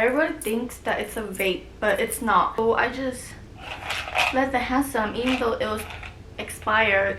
everybody thinks that it's a vape, but it's not. So I just let the hand some even though it was expired.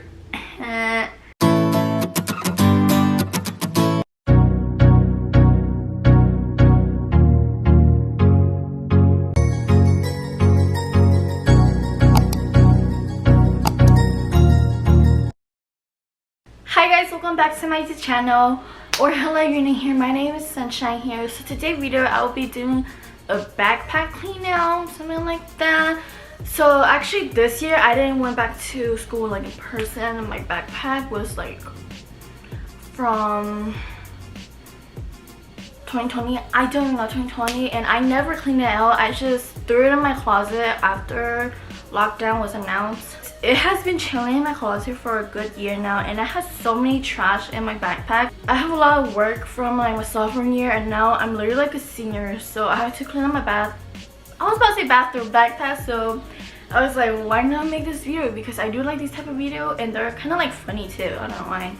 Hi guys, welcome back to my YouTube channel, or hello, you're new here. My name is Sunshine here. So today's video I'll be doing a backpack clean out, something like that. So actually this year I didn't went back to school like in person. My backpack was like from 2020, I don't know, 2020, and I never cleaned it out. I just threw it in my closet after lockdown was announced. It has been chilling in my closet for a good year now, and I have so many trash in my backpack. I have a lot of work from like my sophomore year, and now I'm literally like a senior, so I have to clean up my I was about to say bathroom backpack, so I was like, why not make this video? Because I do like these type of video, and they're kind of like funny too. I don't know why.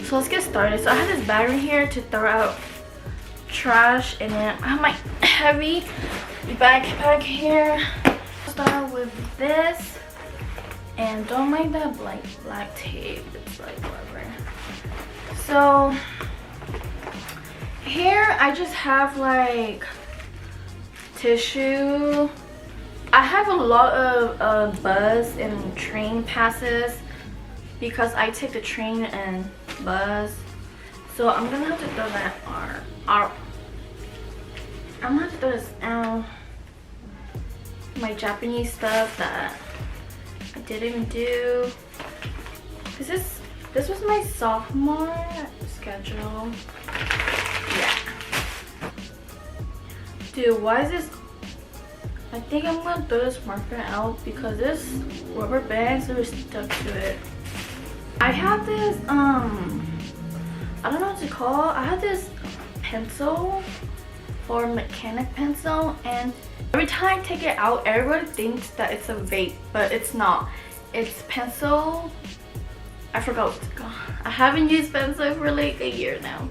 So let's get started. So I have this bag right here to throw out trash, and then I have my heavy backpack here. Start with this. And don't mind that black tape, it's like whatever. So here I just have like tissue. I have a lot of bus and train passes because I take the train and bus. So I'm gonna have to throw that out. I'm gonna have to throw this out. My Japanese stuff that I didn't even do. This was my sophomore schedule. Yeah. Dude, why is this? I think I'm gonna throw this marker out because this rubber bands are stuck to it. I have this I don't know what to call. I have this pencil or mechanic pencil, and every time I take it out, everybody thinks that it's a vape, but it's not. It's pencil. I forgot what it's called. I haven't used pencil for like a year now.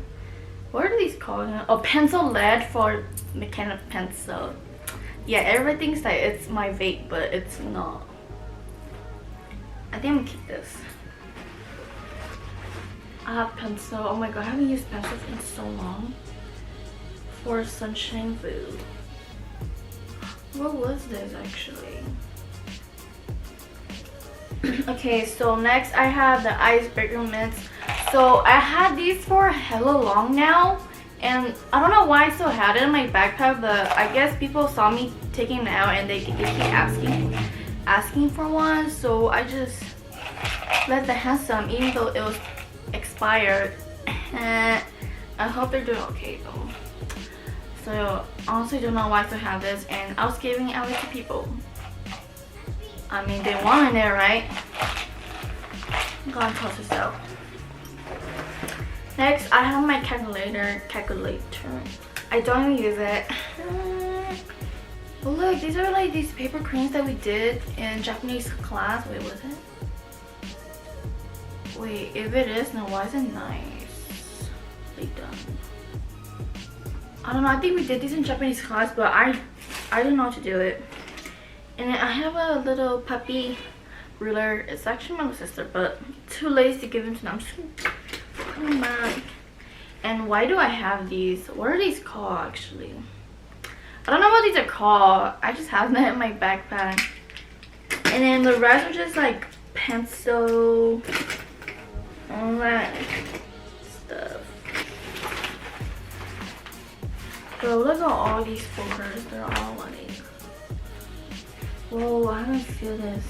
What are these called? Oh, pencil lead for mechanic pencil. Yeah, everybody thinks that it's my vape, but it's not. I think I'm gonna keep this. I have pencil. Oh my god, I haven't used pencil in so long. For Sunshine food. What was this actually? Okay, so next I have the icebreaker mints. So I had these for hella long now, and I don't know why I still had it in my backpack, but I guess people saw me taking it out and they keep asking for one, so I just let them have some even though it was expired. I hope they're doing okay though. So honestly don't know why I still have this, and I was giving it away to people. I mean, they wanted it, right? I'm gonna toss this out. Next I have my calculator. I don't even use it. Oh look, these are like these paper cranes that we did in Japanese class. Wait, was it? Wait, if it is, then why is it nicely done? I don't know, I think we did these in Japanese class, but I don't know how to do it. And then I have a little puppy ruler. It's actually my sister, but too lazy to give them to them. I'm just gonna put them back. And why do I have these? What are these called actually? I don't know what these are called. I just have them in my backpack. And then the rest are just like pencil, all that stuff. Bro, look at all these folders. They're all like, whoa, I don't feel this.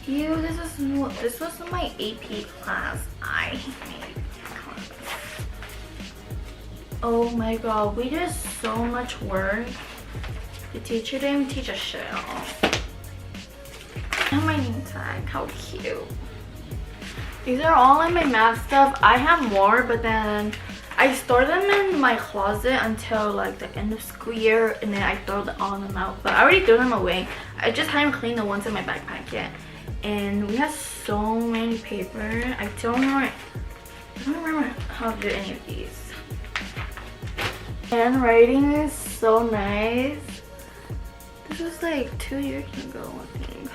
Ew, this was my AP class. I hate class. Oh my god, we did so much work. The teacher didn't teach us shit at all. And my name tag, how cute. These are all in my math stuff. I have more, but then I store them in my closet until like the end of school year, and then I throw all them out. But I already threw them away. I just haven't cleaned the ones in my backpack yet. And we have so many paper. I don't remember how to do any of these. Handwriting is so nice. This was like 2 years ago, I think.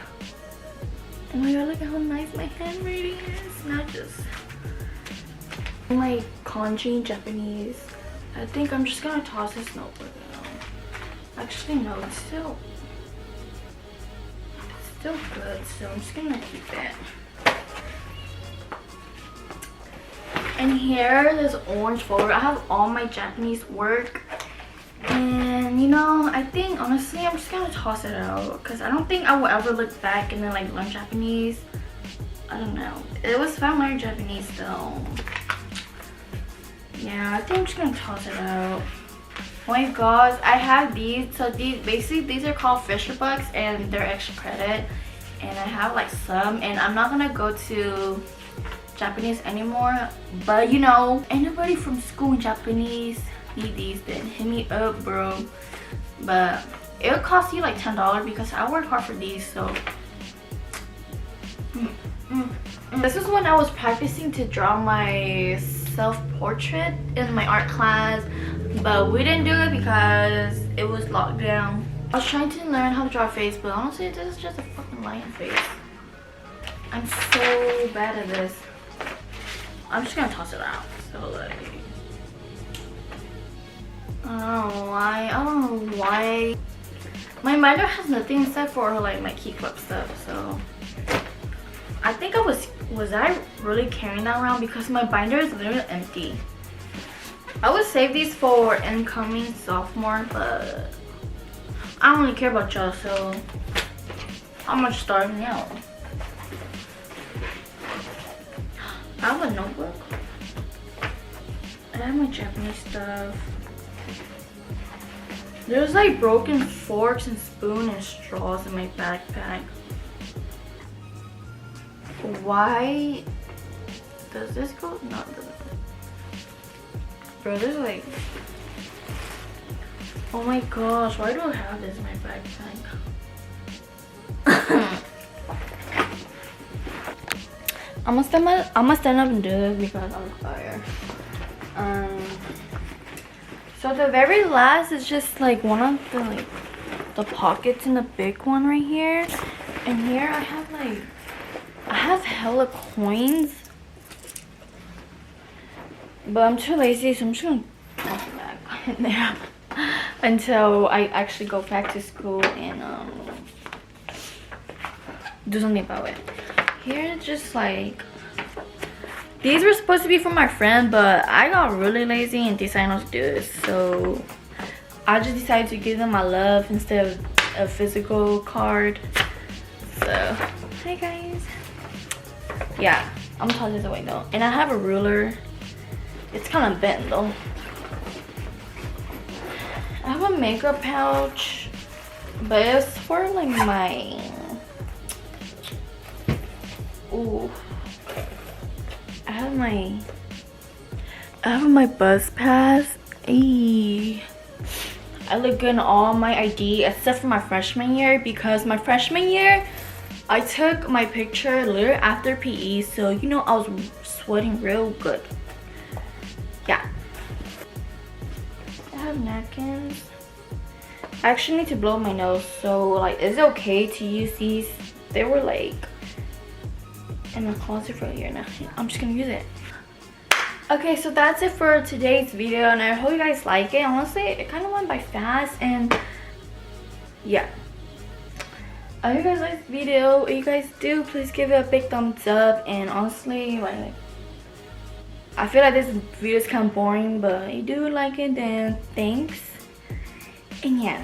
Oh my god, look at how nice my handwriting is. Not just my kanji Japanese. I think I'm just gonna toss this notebook now. Actually, no, it's still good, so I'm just gonna keep it. And here, this orange folder, I have all my Japanese work. And you know, I think honestly I'm just gonna toss it out because I don't think I will ever look back and then like learn Japanese. I don't know. It was fun learning Japanese though. Yeah, I think I'm just gonna toss it out. Oh my gosh, I have these. So these are called Fisher Bucks and they're extra credit. And I have like some, and I'm not gonna go to Japanese anymore. But you know, anybody from school in Japanese need these, then hit me up, bro. But it'll cost you like $10 because I worked hard for these. So this is when I was practicing to draw my self-portrait in my art class, but we didn't do it because it was locked down. I was trying to learn how to draw a face, but honestly this is just a fucking lion face. I'm so bad at this. I'm just gonna toss it out. So like, I don't know why. My binder has nothing except for like my key clip stuff, so I think was I really carrying that around because my binder is literally empty. I would save these for incoming sophomore, but I don't really care about y'all, so I'm gonna start now. I have a notebook. I have my Japanese stuff. There's like broken forks and spoons and straws in my backpack. Why does this go? No, it doesn't. Bro, there's like, oh my gosh, why do I have this in my backpack? I'm gonna stand up and do this because I'm tired. So the very last is just like one of the pockets in the big one right here. And here I have hella coins. But I'm too lazy, so I'm just gonna toss it back in there until I actually go back to school and do something about it. Here it's just like, these were supposed to be for my friend, but I got really lazy and decided not to do this. So I just decided to give them my love instead of a physical card. So, hi guys. Yeah, I'm gonna toss this away though. And I have a ruler. It's kind of bent though. I have a makeup pouch, but it's for like my, ooh. I have my bus pass. Eee. I look good in all my ID except for my freshman year, because my freshman year I took my picture literally after PE, so you know I was sweating real good. Yeah. I have napkins. I actually need to blow my nose, so like, is it okay to use these? They were like in the closet for a year now. I'm just gonna use it. Okay, so that's it for today's video, and I hope you guys like it. Honestly, it kind of went by fast, and yeah. I hope you guys like this video. If you guys do, please give it a big thumbs up. And honestly, like, I feel like this video is kind of boring, but if you do like it, then thanks. And yeah.